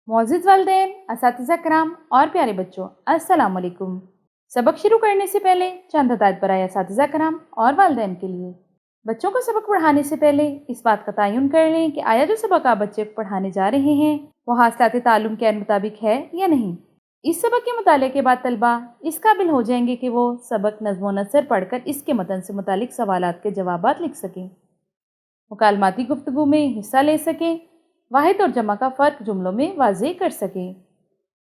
मोअज़्ज़िज़ वालिदैन, असातिज़ा किराम और प्यारे बच्चों, अस्सलाम वालेकुम। सबक शुरू करने से पहले चंद हदायत बराए असातिज़ा किराम और वालिदैन के लिए। बच्चों को सबक पढ़ाने से पहले इस बात का तयन कर लें कि आया जो सबक आप बच्चे को पढ़ाने जा रहे हैं वो हासिलात ताल्लुम के मुताबिक है या नहीं। इस सबक के मुताले के बाद तलबा इस काबिल हो जाएंगे कि वो सबक नज़्म व नसर पढ़कर इसके मतन से मुतालिक सवालात के जवाबात लिख सकें, मुकालमाती गुफ्तगू में हिस्सा ले सकें, वाहिद और जमा का फ़र्क जुमलों में वाज़ेह कर सकें,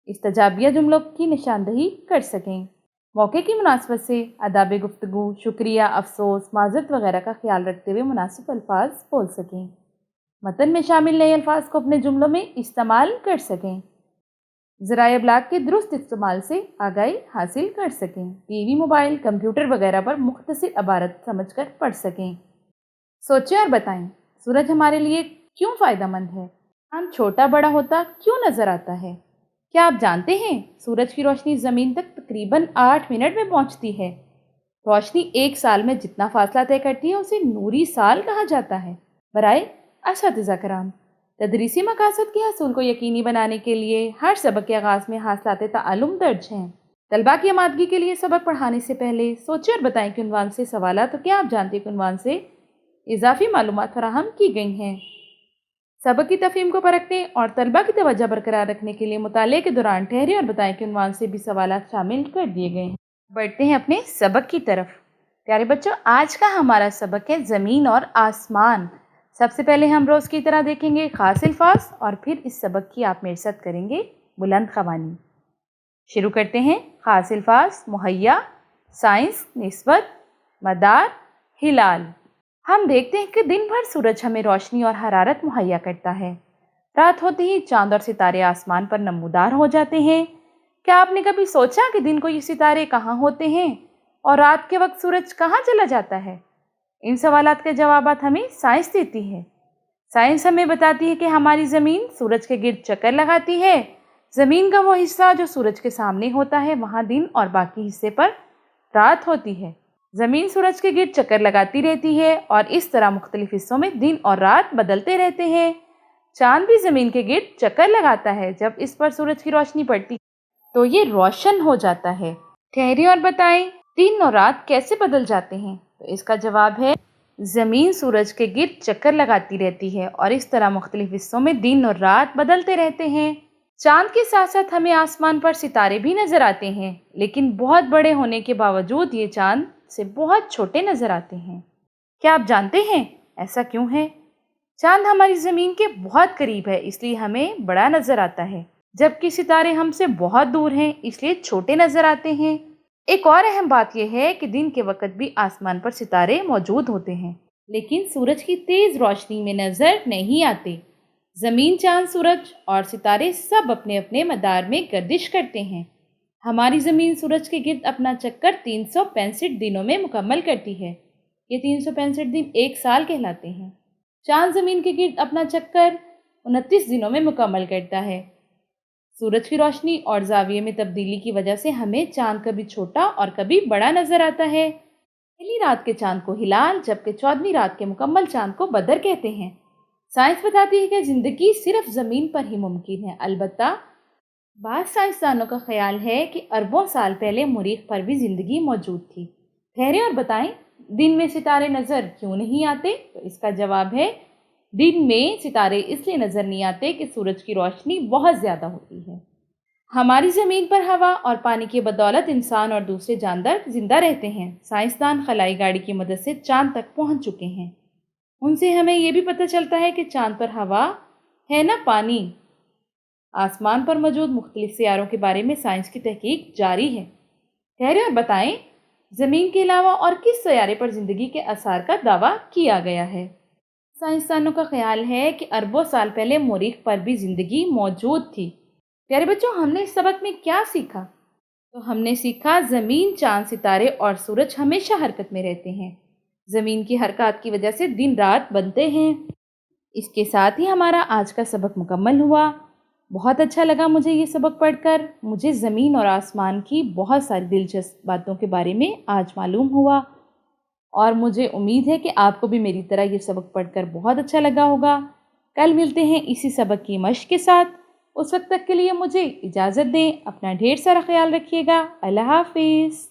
इस्तजाबिया जुमलों की निशानदही कर सकें, मौके की मुनासबत से आदाब गुफ्तगू, शुक्रिया, अफसोस, माज़रत वगैरह का ख्याल रखते हुए मुनासिब अल्फाज बोल सकें, मतन में शामिल नए अल्फाज को अपने जुमलों में इस्तेमाल कर सकें, ज़राए इब्लाग के दुरुस्त इस्तेमाल से आगाही हासिल कर सकें, टीवी, मोबाइल, कंप्यूटर वगैरह पर मुख्तसर इबारत समझकर पढ़ सकें। सोचें और बताएं, सूरज हमारे लिए क्यों फ़ायदेमंद है? चाँद छोटा बड़ा होता क्यों नज़र आता है? क्या आप जानते हैं सूरज की रोशनी ज़मीन तक तकरीबन 8 मिनट में पहुंचती है। रोशनी एक साल में जितना फासला तय करती है उसे नूरी साल कहा जाता है। बराए असातिज़ा किराम, तदरीसी मकासद के हसूल को यकीनी बनाने के लिए हर सबक के आगाज़ में हासिलात ताल्लुम दर्ज हैं। तलबा की आमादगी के लिए सबक पढ़ाने से पहले सोचें और बताएं कि उन्वान से सवाल, तो क्या आप जानते हैं कि उन्वान से इजाफी मालूमात फराहम की गई हैं। सबक की तफहीम को परखने और तलबा की तवज्जो बरकरार रखने के लिए मुताले के दौरान ठहरे और बताएं कि उन्वान से भी सवालात शामिल कर दिए गए हैं। बढ़ते हैं अपने सबक की तरफ। प्यारे बच्चों, आज का हमारा सबक है ज़मीन और आसमान। सबसे पहले हम रोज़ की तरह देखेंगे खास अल्फाज और फिर इस सबक की आप मेरे साथ करेंगे बुलंद ख़वानी। शुरू करते हैं। खास अल्फाज: मुहैया, साइंस, निस्बत, मदार, हिलाल। हम देखते हैं कि दिन भर सूरज हमें रोशनी और हरारत मुहैया करता है। रात होते ही चांद और सितारे आसमान पर नमूदार हो जाते हैं। क्या आपने कभी सोचा कि दिन को ये सितारे कहाँ होते हैं और रात के वक्त सूरज कहाँ चला जाता है? इन सवालात के जवाबात हमें साइंस देती है। साइंस हमें बताती है कि हमारी ज़मीन सूरज के गिर्द चक्कर लगाती है। ज़मीन का वो हिस्सा जो सूरज के सामने होता है वहाँ दिन और बाकी हिस्से पर रात होती है। ज़मीन सूरज के गिर्द चक्कर लगाती रहती है और इस तरह मुख्तलिफ हिस्सों में दिन और रात बदलते रहते हैं। चांद भी ज़मीन के गिर्द चक्कर लगाता है। जब इस पर सूरज की रोशनी पड़ती तो ये रोशन हो जाता है। ठहरिए और बताएं, दिन और रात कैसे बदल जाते हैं? तो इसका जवाब है, ज़मीन सूरज के गिर्द चक्कर लगाती रहती है और इस तरह मुख्तलिफ हिस्सों में दिन और रात बदलते रहते हैं। चांद के साथ साथ हमें आसमान पर सितारे भी नज़र आते हैं, लेकिन बहुत बड़े होने के बावजूद ये चांद से बहुत छोटे नज़र आते हैं। क्या आप जानते हैं ऐसा क्यों है? चांद हमारी ज़मीन के बहुत करीब है इसलिए हमें बड़ा नज़र आता है, जबकि सितारे हमसे बहुत दूर हैं इसलिए छोटे नज़र आते हैं। एक और अहम बात यह है कि दिन के वक्त भी आसमान पर सितारे मौजूद होते हैं, लेकिन सूरज की तेज़ रोशनी में नज़र नहीं आते। ज़मीन, चांद, सूरज और सितारे सब अपने अपने मदार में गर्दिश करते हैं। हमारी ज़मीन सूरज के गिर्द अपना चक्कर 365 दिनों में मुकम्मल करती है। ये 365 दिन एक साल कहलाते हैं। चांद ज़मीन के गिर्द अपना चक्कर 29 दिनों में मुकम्मल करता है। सूरज की रोशनी और जाविये में तब्दीली की वजह से हमें चांद कभी छोटा और कभी बड़ा नज़र आता है। पहली रात के चांद को हिलाल, जबकि 14वीं रात के मुकम्मल चांद को बदर कहते हैं। साइंस बताती है कि ज़िंदगी सिर्फ ज़मीन पर ही मुमकिन है। अलबत्ता बाद साइंसदानों का ख्याल है कि अरबों साल पहले मरीख पर भी ज़िंदगी मौजूद थी। ठहरे और बताएं, दिन में सितारे नज़र क्यों नहीं आते? तो इसका जवाब है, दिन में सितारे इसलिए नज़र नहीं आते कि सूरज की रोशनी बहुत ज़्यादा होती है। हमारी ज़मीन पर हवा और पानी की बदौलत इंसान और दूसरे जानवर जिंदा रहते हैं। साइंसदान खलाई गाड़ी की मदद से चांद तक पहुंच चुके हैं। उनसे हमें यह भी पता चलता है कि चांद पर हवा है ना पानी। आसमान पर मौजूद मुख्तलिफ सियारों के बारे में साइंस की तहकीक जारी है। ठहरे और बताएं, ज़मीन के अलावा और किस सियारे पर ज़िंदगी के आसार का दावा किया गया है? साइंसदानों का ख्याल है कि अरबों साल पहले मरीख पर भी ज़िंदगी मौजूद थी। प्यारे बच्चों, हमने इस सबक में क्या सीखा? तो हमने सीखा ज़मीन, चांद, सितारे और सूरज हमेशा हरकत में रहते हैं। ज़मीन की हरकत की वजह से दिन रात बनते हैं। इसके साथ ही हमारा आज का सबक मुकम्मल हुआ। بہت اچھا لگا مجھے یہ سبق پڑھ کر. مجھے زمین اور آسمان کی بہت ساری دلچسپ باتوں کے بارے میں آج معلوم ہوا، اور مجھے امید ہے کہ آپ کو بھی میری طرح یہ سبق پڑھ کر بہت اچھا لگا ہوگا. کل ملتے ہیں اسی سبق کی مشق کے ساتھ. اس وقت تک کے لیے مجھے اجازت دیں. اپنا ڈھیر سارا خیال رکھیے گا. اللہ حافظ.